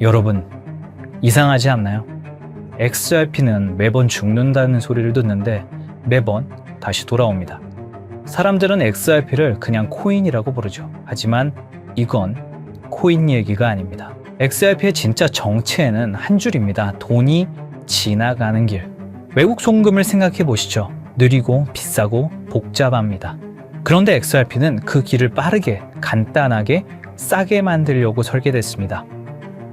여러분, 이상하지 않나요? XRP는 매번 죽는다는 소리를 듣는데 매번 다시 돌아옵니다. 사람들은 XRP를 그냥 코인이라고 부르죠. 하지만 이건 코인 얘기가 아닙니다. XRP의 진짜 정체는 한 줄입니다. 돈이 지나가는 길. 외국 송금을 생각해 보시죠. 느리고 비싸고 복잡합니다. 그런데 XRP는 그 길을 빠르게, 간단하게, 싸게 만들려고 설계됐습니다.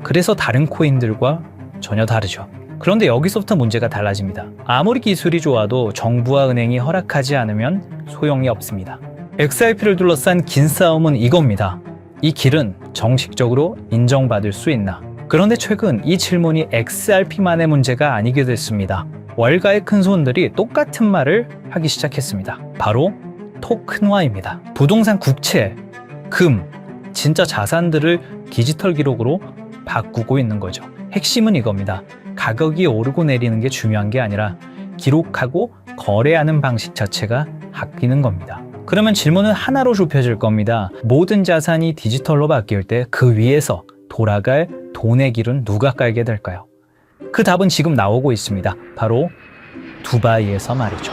그래서 다른 코인들과 전혀 다르죠. 그런데 여기서부터 문제가 달라집니다. 아무리 기술이 좋아도 정부와 은행이 허락하지 않으면 소용이 없습니다. XRP를 둘러싼 긴 싸움은 이겁니다. 이 길은 정식적으로 인정받을 수 있나? 그런데 최근 이 질문이 XRP만의 문제가 아니게 됐습니다. 월가의 큰 손들이 똑같은 말을 하기 시작했습니다. 바로 토큰화입니다. 부동산 국채, 금, 진짜 자산들을 디지털 기록으로 바꾸고 있는 거죠. 핵심은 이겁니다. 가격이 오르고 내리는 게 중요한 게 아니라 기록하고 거래하는 방식 자체가 바뀌는 겁니다. 그러면 질문은 하나로 좁혀질 겁니다. 모든 자산이 디지털로 바뀔 때 그 위에서 돌아갈 돈의 길은 누가 깔게 될까요? 그 답은 지금 나오고 있습니다. 바로 두바이에서 말이죠.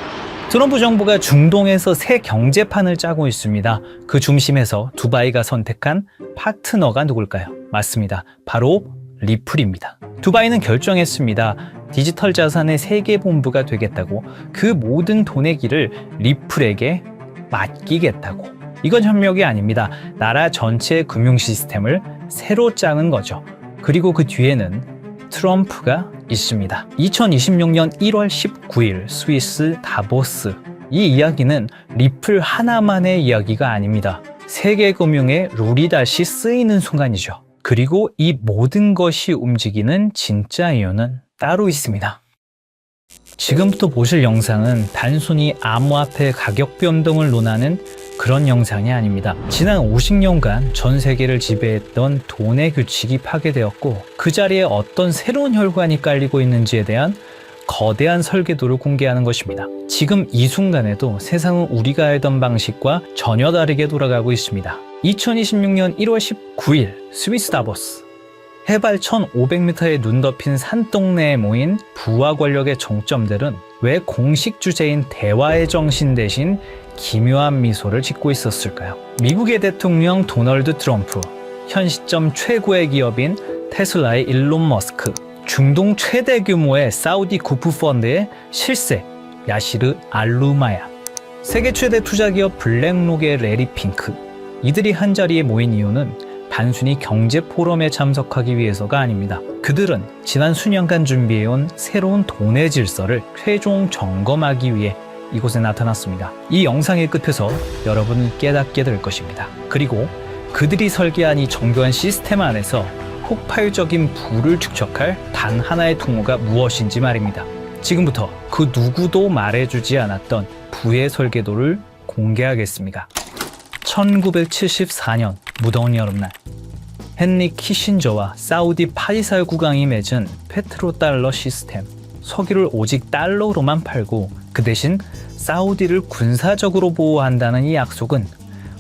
트럼프 정부가 중동에서 새 경제판을 짜고 있습니다. 그 중심에서 두바이가 선택한 파트너가 누굴까요? 맞습니다. 바로 리플입니다. 두바이는 결정했습니다. 디지털 자산의 세계 본부가 되겠다고, 그 모든 돈의 길을 리플에게 맡기겠다고. 이건 협력이 아닙니다. 나라 전체의 금융 시스템을 새로 짜는 거죠. 그리고 그 뒤에는 트럼프가 있습니다. 2026년 1월 19일 스위스 다보스. 이 이야기는 리플 하나만의 이야기가 아닙니다. 세계 금융의 룰이 다시 쓰이는 순간이죠. 그리고 이 모든 것이 움직이는 진짜 이유는 따로 있습니다. 지금부터 보실 영상은 단순히 암호화폐 가격 변동을 논하는 그런 영상이 아닙니다. 지난 50년간 전 세계를 지배했던 돈의 규칙이 파괴되었고 그 자리에 어떤 새로운 혈관이 깔리고 있는지에 대한 거대한 설계도를 공개하는 것입니다. 지금 이 순간에도 세상은 우리가 알던 방식과 전혀 다르게 돌아가고 있습니다. 2026년 1월 19일 스위스 다보스. 해발 1500m의 눈 덮인 산동네에 모인 부와 권력의 정점들은 왜 공식 주제인 대화의 정신 대신 기묘한 미소를 짓고 있었을까요? 미국의 대통령 도널드 트럼프, 현 시점 최고의 기업인 테슬라의 일론 머스크, 중동 최대 규모의 사우디 구프 펀드의 실세 야시르 알루마야, 세계 최대 투자 기업 블랙록의 레리 핑크. 이들이 한자리에 모인 이유는 단순히 경제 포럼에 참석하기 위해서가 아닙니다. 그들은 지난 수년간 준비해온 새로운 돈의 질서를 최종 점검하기 위해 이곳에 나타났습니다. 이 영상의 끝에서 여러분은 깨닫게 될 것입니다. 그리고 그들이 설계한 이 정교한 시스템 안에서 폭발적인 부를 축적할 단 하나의 통로가 무엇인지 말입니다. 지금부터 그 누구도 말해주지 않았던 부의 설계도를 공개하겠습니다. 1974년 무더운 여름날, 헨리 키신저와 사우디 파이살 국왕이 맺은 페트로달러 시스템. 석유를 오직 달러로만 팔고 그 대신 사우디를 군사적으로 보호한다는 이 약속은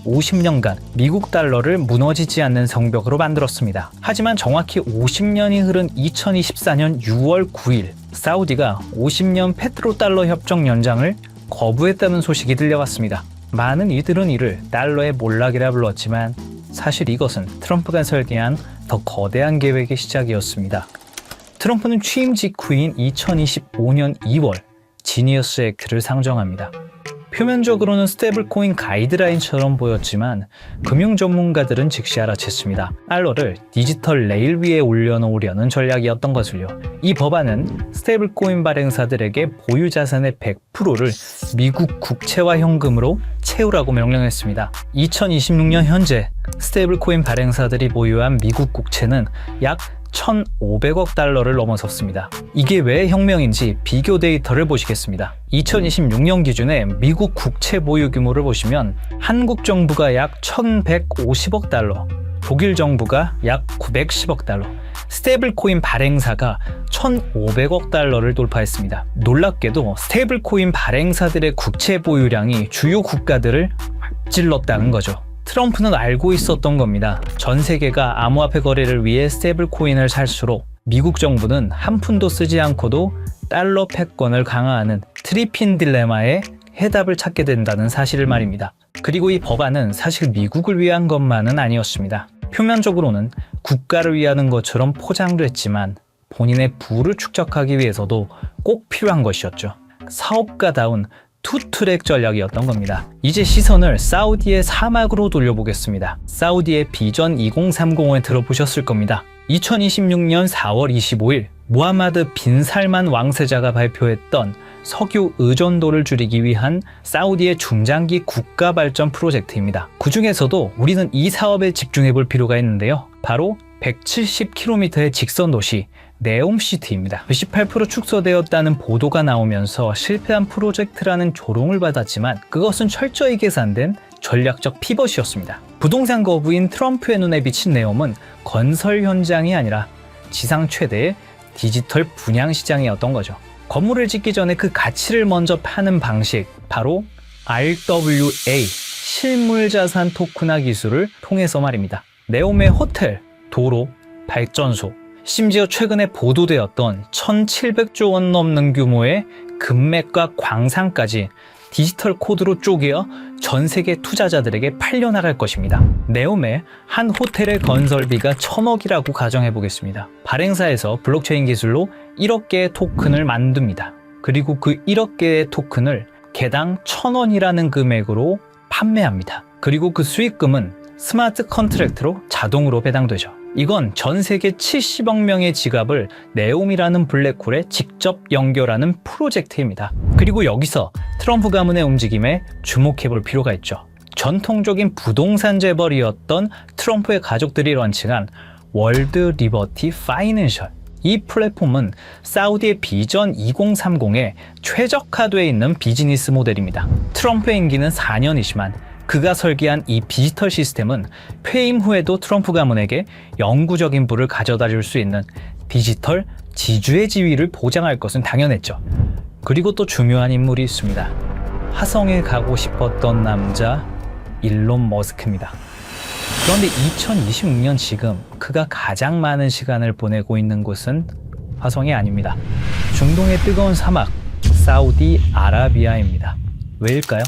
50년간 미국 달러를 무너지지 않는 성벽으로 만들었습니다. 하지만 정확히 50년이 흐른 2024년 6월 9일 사우디가 50년 페트로달러 협정 연장을 거부했다는 소식이 들려왔습니다. 많은 이들은 이를 달러의 몰락이라 불렀지만 사실 이것은 트럼프가 설계한 더 거대한 계획의 시작이었습니다. 트럼프는 취임 직후인 2025년 2월 지니어스 액트를 상정합니다. 표면적으로는 스테이블코인 가이드라인처럼 보였지만 금융 전문가들은 즉시 알아챘습니다. 달러를 디지털 레일 위에 올려놓으려는 전략이었던 것을요. 이 법안은 스테이블코인 발행사들에게 보유 자산의 100%를 미국 국채와 현금으로 채우라고 명령했습니다. 2026년 현재 스테이블코인 발행사들이 보유한 미국 국채는 약 1,500억 달러를 넘어섰습니다. 이게 왜 혁명인지 비교 데이터를 보시겠습니다. 2026년 기준의 미국 국채 보유 규모를 보시면 한국 정부가 약 1,150억 달러, 독일 정부가 약 910억 달러, 스테이블코인 발행사가 1,500억 달러를 돌파했습니다. 놀랍게도 스테이블코인 발행사들의 국채 보유량이 주요 국가들을 찔렀다는 거죠. 트럼프는 알고 있었던 겁니다. 전 세계가 암호화폐 거래를 위해 스테이블 코인을 살수록 미국 정부는 한 푼도 쓰지 않고도 달러 패권을 강화하는 트리핀 딜레마에 해답을 찾게 된다는 사실을 말입니다. 그리고 이 법안은 사실 미국을 위한 것만은 아니었습니다. 표면적으로는 국가를 위하는 것처럼 포장됐지만 본인의 부를 축적하기 위해서도 꼭 필요한 것이었죠. 사업가다운 투트랙 전략이었던 겁니다. 이제 시선을 사우디의 사막으로 돌려보겠습니다. 사우디의 비전 2030을 들어보셨을 겁니다. 2026년 4월 25일 무하마드 빈 살만 왕세자가 발표했던 석유 의존도를 줄이기 위한 사우디의 중장기 국가 발전 프로젝트입니다. 그 중에서도 우리는 이 사업에 집중해 볼 필요가 있는데요. 바로 170km의 직선 도시 네옴시티입니다. 98% 축소되었다는 보도가 나오면서 실패한 프로젝트라는 조롱을 받았지만 그것은 철저히 계산된 전략적 피벗이었습니다. 부동산 거부인 트럼프의 눈에 비친 네옴은 건설 현장이 아니라 지상 최대의 디지털 분양 시장이었던 거죠. 건물을 짓기 전에 그 가치를 먼저 파는 방식, 바로 RWA, 실물자산 토큰화 기술을 통해서 말입니다. 네옴의 호텔, 도로, 발전소, 심지어 최근에 보도되었던 1,700조 원 넘는 규모의 금맥과 광산까지 디지털 코드로 쪼개어 전 세계 투자자들에게 팔려나갈 것입니다. 네옴의 한 호텔의 건설비가 1,000억이라고 가정해 보겠습니다. 발행사에서 블록체인 기술로 1억 개의 토큰을 만듭니다. 그리고 그 1억 개의 토큰을 개당 1,000원이라는 금액으로 판매합니다. 그리고 그 수익금은 스마트 컨트랙트로 자동으로 배당되죠. 이건 전 세계 70억 명의 지갑을 네옴이라는 블랙홀에 직접 연결하는 프로젝트입니다. 그리고 여기서 트럼프 가문의 움직임에 주목해 볼 필요가 있죠. 전통적인 부동산 재벌이었던 트럼프의 가족들이 런칭한 월드 리버티 파이낸셜. 이 플랫폼은 사우디의 비전 2030에 최적화되어 있는 비즈니스 모델입니다. 트럼프의 임기는 4년이지만 그가 설계한 이 디지털 시스템은 퇴임 후에도 트럼프 가문에게 영구적인 부를 가져다 줄 수 있는 디지털 지주의 지위를 보장할 것은 당연했죠. 그리고 또 중요한 인물이 있습니다. 화성에 가고 싶었던 남자 일론 머스크입니다. 그런데 2026년 지금 그가 가장 많은 시간을 보내고 있는 곳은 화성이 아닙니다. 중동의 뜨거운 사막 사우디아라비아입니다. 왜일까요?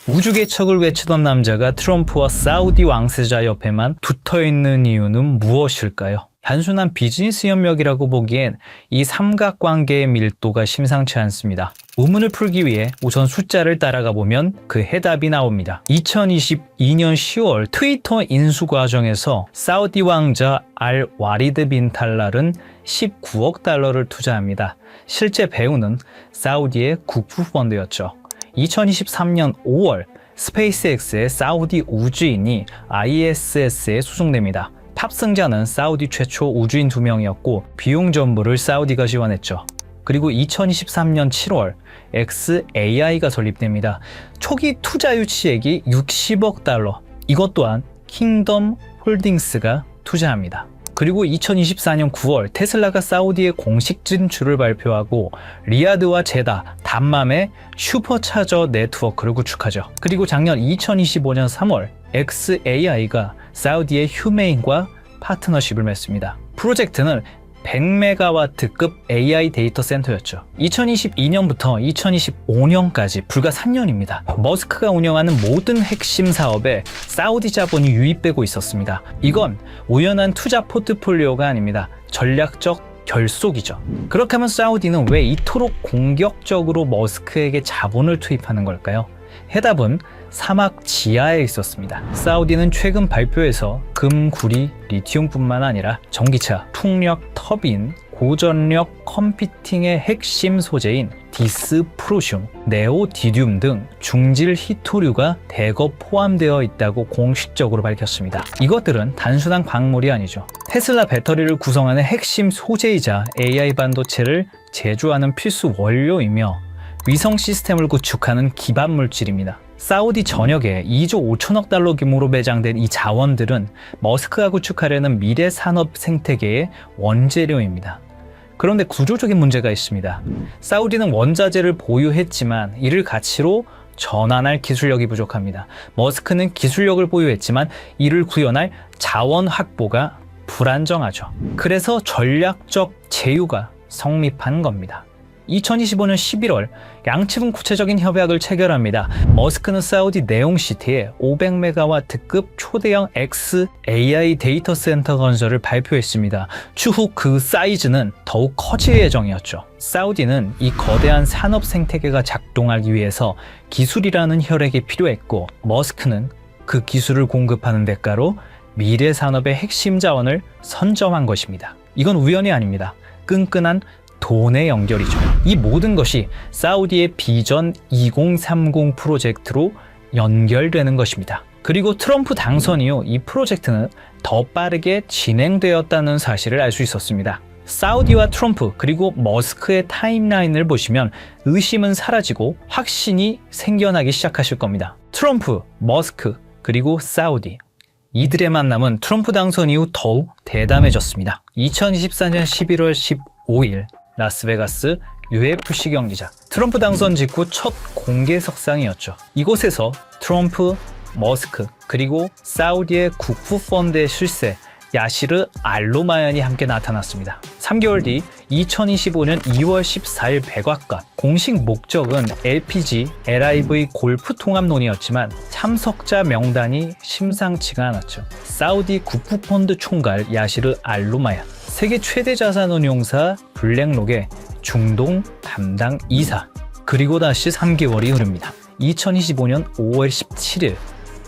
우주 개척을 외치던 남자가 트럼프와 사우디 왕세자 옆에만 붙어있는 이유는 무엇일까요? 단순한 비즈니스 협력이라고 보기엔 이 삼각관계의 밀도가 심상치 않습니다. 의문을 풀기 위해 우선 숫자를 따라가 보면 그 해답이 나옵니다. 2022년 10월 트위터 인수 과정에서 사우디 왕자 알 와리드 빈 탈랄은 19억 달러를 투자합니다. 실제 배우는 사우디의 국부 펀드였죠. 2023년 5월 스페이스X의 사우디 우주인이 ISS에 수송됩니다. 탑승자는 사우디 최초 우주인 2명이었고 비용 전부를 사우디가 지원했죠. 그리고 2023년 7월 XAI가 설립됩니다. 초기 투자 유치액이 60억 달러. 이것 또한 킹덤 홀딩스가 투자합니다. 그리고 2024년 9월 테슬라가 사우디의 공식 진출을 발표하고 리야드와 제다, 담맘의 슈퍼차저 네트워크를 구축하죠. 그리고 작년 2025년 3월 XAI가 사우디의 휴메인과 파트너십을 맺습니다. 프로젝트는 100메가와트급 AI 데이터 센터였죠. 2022년부터 2025년까지 불과 3년입니다. 머스크가 운영하는 모든 핵심 사업에 사우디 자본이 유입되고 있었습니다. 이건 우연한 투자 포트폴리오가 아닙니다. 전략적 결속이죠. 그렇게 하면 사우디는 왜 이토록 공격적으로 머스크에게 자본을 투입하는 걸까요? 해답은 사막 지하에 있었습니다. 사우디는 최근 발표에서 금, 구리, 리튬뿐만 아니라 전기차, 풍력, 터빈, 고전력 컴퓨팅의 핵심 소재인 디스프로슘, 네오디듐 등 중질 히토류가 대거 포함되어 있다고 공식적으로 밝혔습니다. 이것들은 단순한 광물이 아니죠. 테슬라 배터리를 구성하는 핵심 소재이자 AI 반도체를 제조하는 필수 원료이며 위성 시스템을 구축하는 기반 물질입니다. 사우디 전역에 2조 5천억 달러 규모로 매장된 이 자원들은 머스크가 구축하려는 미래 산업 생태계의 원재료입니다. 그런데 구조적인 문제가 있습니다. 사우디는 원자재를 보유했지만 이를 가치로 전환할 기술력이 부족합니다. 머스크는 기술력을 보유했지만 이를 구현할 자원 확보가 불안정하죠. 그래서 전략적 제휴가 성립한 겁니다. 2025년 11월 양측은 구체적인 협약을 체결합니다. 머스크는 사우디 네옴시티에 500메가와트급 초대형 XAI 데이터 센터 건설을 발표했습니다. 추후 그 사이즈는 더욱 커질 예정이었죠. 사우디는 이 거대한 산업 생태계가 작동하기 위해서 기술이라는 혈액이 필요했고, 머스크는 그 기술을 공급하는 대가로 미래 산업의 핵심 자원을 선점한 것입니다. 이건 우연이 아닙니다. 끈끈한 돈의 연결이죠. 이 모든 것이 사우디의 비전 2030 프로젝트로 연결되는 것입니다. 그리고 트럼프 당선 이후 이 프로젝트는 더 빠르게 진행되었다는 사실을 알 수 있었습니다. 사우디와 트럼프 그리고 머스크의 타임라인을 보시면 의심은 사라지고 확신이 생겨나기 시작하실 겁니다. 트럼프, 머스크, 그리고 사우디. 이들의 만남은 트럼프 당선 이후 더욱 대담해졌습니다. 2024년 11월 15일 라스베가스 UFC 경기장. 트럼프 당선 직후 첫 공개석상이었죠. 이곳에서 트럼프, 머스크, 그리고 사우디의 국부펀드의 실세 야시르 알로마얀이 함께 나타났습니다. 3개월 뒤 2025년 2월 14일 백악관. 공식 목적은 LPG, LIV 골프 통합론이었지만 참석자 명단이 심상치가 않았죠. 사우디 국부펀드 총괄 야시르 알로마얀, 세계 최대 자산운용사 블랙록의 중동 담당 이사, 그리고 다시 3개월이 흐릅니다. 2025년 5월 17일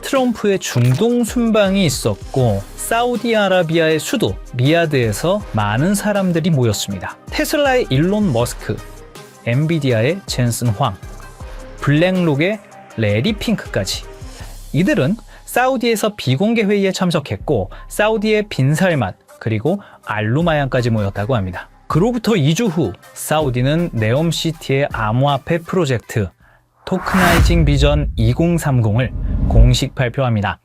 트럼프의 중동 순방이 있었고, 사우디아라비아의 수도 리야드에서 많은 사람들이 모였습니다. 테슬라의 일론 머스크, 엔비디아의 젠슨 황, 블랙록의 레리 핑크까지. 이들은 사우디에서 비공개 회의에 참석했고, 사우디의 빈살만 그리고 알루마얀까지 모였다고 합니다. 그로부터 2주 후 사우디는 네옴시티의 암호화폐 프로젝트 토크나이징 비전 2030을 공식 발표합니다.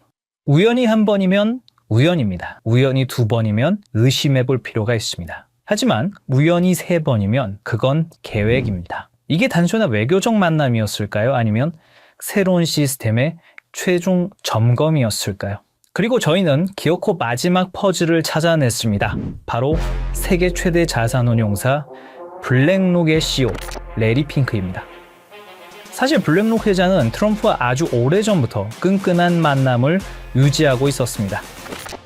우연히 한 번이면 우연입니다. 우연히 두 번이면 의심해 볼 필요가 있습니다. 하지만 우연히 세 번이면 그건 계획입니다. 이게 단순한 외교적 만남이었을까요? 아니면 새로운 시스템의 최종 점검이었을까요? 그리고 저희는 기어코 마지막 퍼즐을 찾아냈습니다. 바로 세계 최대 자산운용사 블랙록의 CEO 레리 핑크입니다. 사실 블랙록 회장은 트럼프와 아주 오래전부터 끈끈한 만남을 유지하고 있었습니다.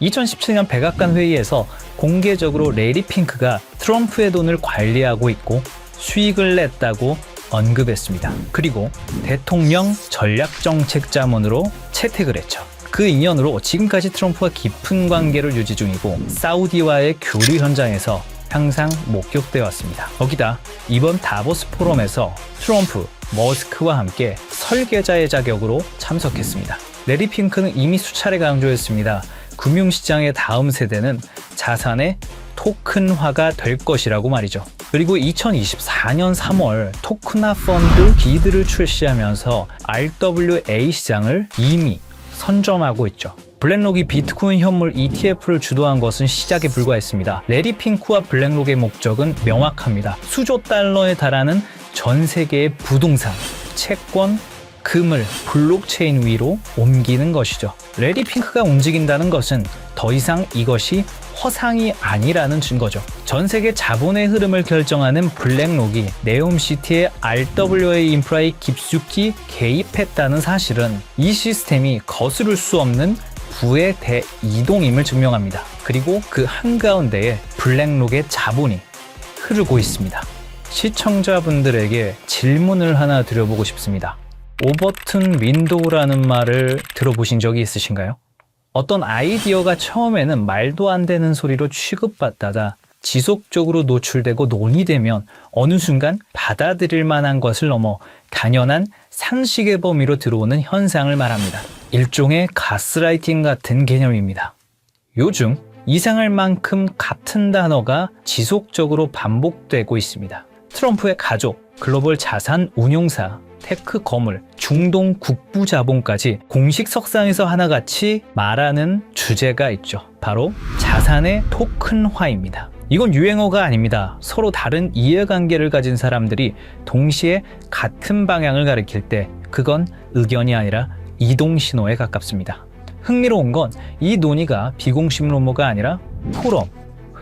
2017년 백악관 회의에서 공개적으로 레리 핑크가 트럼프의 돈을 관리하고 있고 수익을 냈다고 언급했습니다. 그리고 대통령 전략정책자문으로 채택을 했죠. 그 인연으로 지금까지 트럼프와 깊은 관계를 유지 중이고, 사우디와의 교류 현장에서 항상 목격되어 왔습니다. 거기다 이번 다보스 포럼에서 트럼프, 머스크와 함께 설계자의 자격으로 참석했습니다. 레리 핑크는 이미 수차례 강조했습니다. 금융시장의 다음 세대는 자산의 토큰화가 될 것이라고 말이죠. 그리고 2024년 3월 토크나 펀드 비드를 출시하면서 RWA 시장을 이미 선점하고 있죠. 블랙록이 비트코인 현물 ETF를 주도한 것은 시작에 불과했습니다. 레리 핑크와 블랙록의 목적은 명확합니다. 수조 달러에 달하는 전 세계의 부동산, 채권, 금을 블록체인 위로 옮기는 것이죠. 레리 핑크가 움직인다는 것은 더 이상 이것이 허상이 아니라는 증거죠. 전 세계 자본의 흐름을 결정하는 블랙록이 네옴시티의 RWA 인프라에 깊숙이 개입했다는 사실은 이 시스템이 거스를 수 없는 부의 대이동임을 증명합니다. 그리고 그 한가운데에 블랙록의 자본이 흐르고 있습니다. 시청자분들에게 질문을 하나 드려보고 싶습니다. 오버튼 윈도우라는 말을 들어보신 적이 있으신가요? 어떤 아이디어가 처음에는 말도 안 되는 소리로 취급받다가 지속적으로 노출되고 논의되면 어느 순간 받아들일 만한 것을 넘어 당연한 상식의 범위로 들어오는 현상을 말합니다. 일종의 가스라이팅 같은 개념입니다. 요즘 이상할 만큼 같은 단어가 지속적으로 반복되고 있습니다. 트럼프의 가족, 글로벌 자산 운용사, 테크 거물, 중동 국부 자본까지 공식 석상에서 하나같이 말하는 주제가 있죠. 바로 자산의 토큰화입니다. 이건 유행어가 아닙니다. 서로 다른 이해관계를 가진 사람들이 동시에 같은 방향을 가리킬 때 그건 의견이 아니라 이동 신호에 가깝습니다. 흥미로운 건 이 논의가 비공식 루머가 아니라 포럼,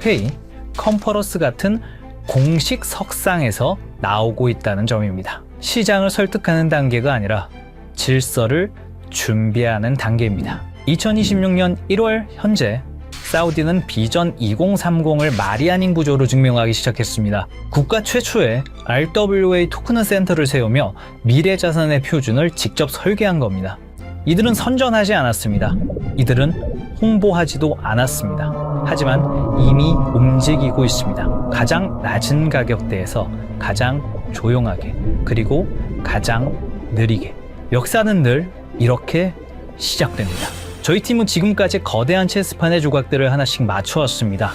회의, 컨퍼런스 같은 공식 석상에서 나오고 있다는 점입니다. 시장을 설득하는 단계가 아니라 질서를 준비하는 단계입니다. 2026년 1월 현재 사우디는 비전 2030을 말이 아닌 구조로 증명하기 시작했습니다. 국가 최초의 RWA 토큰 센터를 세우며 미래 자산의 표준을 직접 설계한 겁니다. 이들은 선전하지 않았습니다. 이들은 홍보하지도 않았습니다. 하지만 이미 움직이고 있습니다. 가장 낮은 가격대에서 가장 조용하게, 그리고 가장 느리게. 역사는 늘 이렇게 시작됩니다. 저희 팀은 지금까지 거대한 체스판의 조각들을 하나씩 맞춰왔습니다.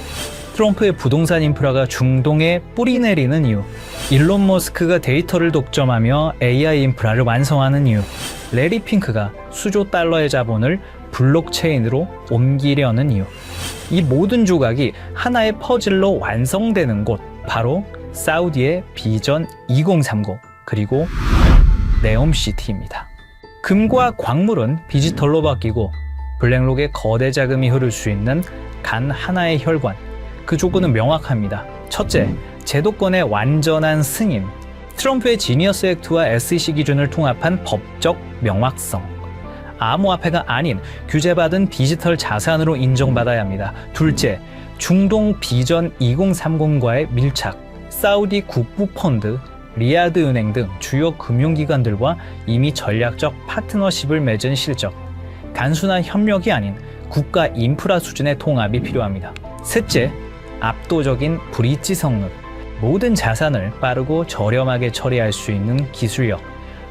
트럼프의 부동산 인프라가 중동에 뿌리 내리는 이유, 일론 머스크가 데이터를 독점하며 AI 인프라를 완성하는 이유, 레리 핑크가 수조 달러의 자본을 블록체인으로 옮기려는 이유. 이 모든 조각이 하나의 퍼즐로 완성되는 곳, 바로 사우디의 비전 2030, 그리고 네옴시티입니다. 금과 광물은 디지털로 바뀌고 블랙록에 거대 자금이 흐를 수 있는 단 하나의 혈관, 그 조건은 명확합니다. 첫째, 제도권의 완전한 승인. 트럼프의 지니어스 액트와 SEC 기준을 통합한 법적 명확성. 암호화폐가 아닌 규제받은 디지털 자산으로 인정받아야 합니다. 둘째, 중동 비전 2030과의 밀착. 사우디 국부펀드, 리야드 은행 등 주요 금융기관들과 이미 전략적 파트너십을 맺은 실적. 단순한 협력이 아닌 국가 인프라 수준의 통합이 필요합니다. 셋째, 압도적인 브릿지 성능. 모든 자산을 빠르고 저렴하게 처리할 수 있는 기술력.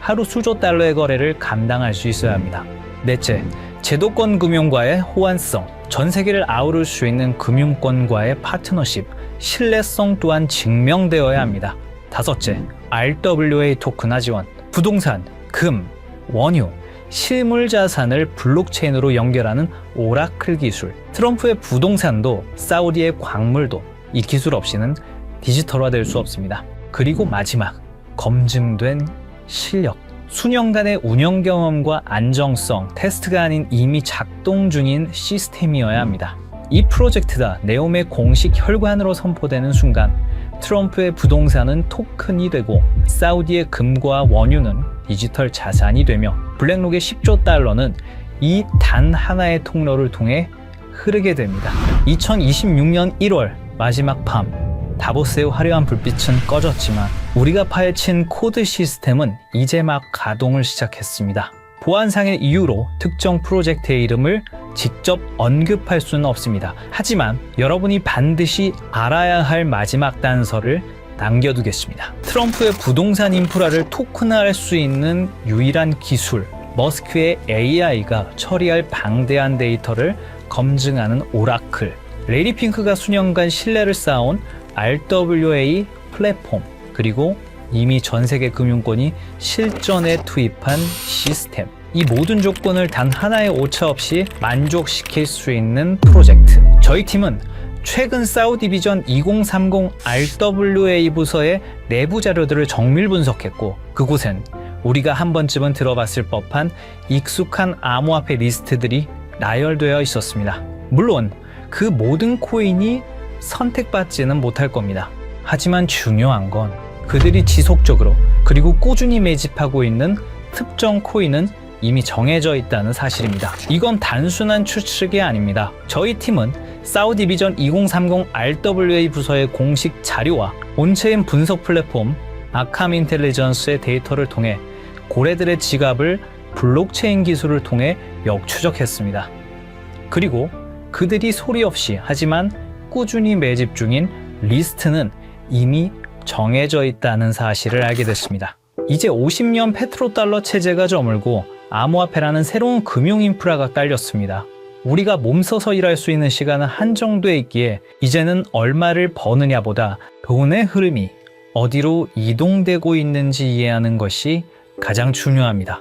하루 수조 달러의 거래를 감당할 수 있어야 합니다. 넷째, 제도권 금융과의 호환성. 전 세계를 아우를 수 있는 금융권과의 파트너십. 신뢰성 또한 증명되어야 합니다. 다섯째, RWA 토큰화 지원. 부동산, 금, 원유, 실물 자산을 블록체인으로 연결하는 오라클 기술. 트럼프의 부동산도 사우디의 광물도 이 기술 없이는 디지털화될 수 없습니다. 그리고 마지막, 검증된 실력. 수년간의 운영 경험과 안정성, 테스트가 아닌 이미 작동 중인 시스템이어야 합니다. 이 프로젝트가 네옴의 공식 혈관으로 선포되는 순간 트럼프의 부동산은 토큰이 되고 사우디의 금과 원유는 디지털 자산이 되며 블랙록의 10조 달러는 이 단 하나의 통로를 통해 흐르게 됩니다. 2026년 1월 마지막 밤, 다보스의 화려한 불빛은 꺼졌지만 우리가 파헤친 코드 시스템은 이제 막 가동을 시작했습니다. 보안상의 이유로 특정 프로젝트의 이름을 직접 언급할 수는 없습니다. 하지만 여러분이 반드시 알아야 할 마지막 단서를 남겨두겠습니다. 트럼프의 부동산 인프라를 토큰화할 수 있는 유일한 기술, 머스크의 AI가 처리할 방대한 데이터를 검증하는 오라클, 레리 핑크가 수년간 신뢰를 쌓아온 RWA 플랫폼, 그리고 이미 전 세계 금융권이 실전에 투입한 시스템. 이 모든 조건을 단 하나의 오차 없이 만족시킬 수 있는 프로젝트. 저희 팀은 최근 사우디 비전 2030 RWA 부서의 내부 자료들을 정밀 분석했고, 그곳엔 우리가 한 번쯤은 들어봤을 법한 익숙한 암호화폐 리스트들이 나열되어 있었습니다. 물론 그 모든 코인이 선택받지는 못할 겁니다. 하지만 중요한 건 그들이 지속적으로 그리고 꾸준히 매집하고 있는 특정 코인은 이미 정해져 있다는 사실입니다. 이건 단순한 추측이 아닙니다. 저희 팀은 사우디 비전 2030 RWA 부서의 공식 자료와 온체인 분석 플랫폼 아캄 인텔리전스의 데이터를 통해 고래들의 지갑을 블록체인 기술을 통해 역추적했습니다. 그리고 그들이 소리 없이 하지만 꾸준히 매집 중인 리스트는 이미 정해져 있다는 사실을 알게 됐습니다. 이제 50년 페트로달러 체제가 저물고 암호화폐라는 새로운 금융 인프라가 깔렸습니다. 우리가 몸서서 일할 수 있는 시간은 한정돼 있기에 이제는 얼마를 버느냐보다 돈의 흐름이 어디로 이동되고 있는지 이해하는 것이 가장 중요합니다.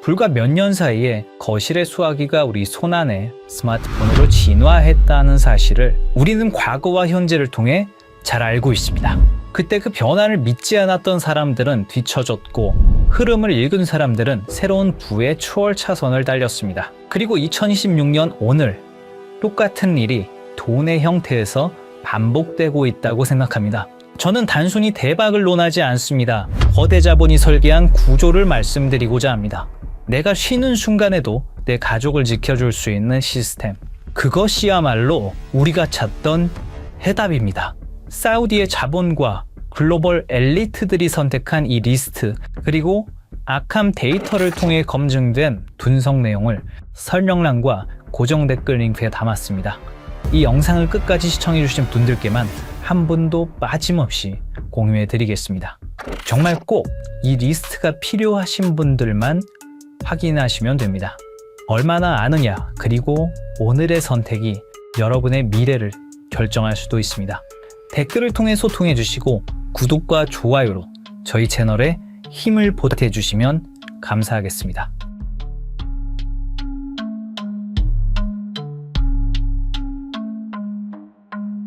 불과 몇 년 사이에 거실의 수화기가 우리 손안에 스마트폰으로 진화했다는 사실을 우리는 과거와 현재를 통해 잘 알고 있습니다. 그때 그 변화를 믿지 않았던 사람들은 뒤처졌고 흐름을 읽은 사람들은 새로운 부의 추월 차선을 달렸습니다. 그리고 2026년 오늘 똑같은 일이 돈의 형태에서 반복되고 있다고 생각합니다. 저는 단순히 대박을 논하지 않습니다. 거대 자본이 설계한 구조를 말씀드리고자 합니다. 내가 쉬는 순간에도 내 가족을 지켜줄 수 있는 시스템. 그것이야말로 우리가 찾던 해답입니다. 사우디의 자본과 글로벌 엘리트들이 선택한 이 리스트, 그리고 아캄 데이터를 통해 검증된 분석 내용을 설명란과 고정 댓글 링크에 담았습니다. 이 영상을 끝까지 시청해주신 분들께만 한 분도 빠짐없이 공유해드리겠습니다. 정말 꼭 이 리스트가 필요하신 분들만 확인하시면 됩니다. 얼마나 아느냐, 그리고 오늘의 선택이 여러분의 미래를 결정할 수도 있습니다. 댓글을 통해 소통해 주시고 구독과 좋아요로 저희 채널에 힘을 보태주시면 감사하겠습니다.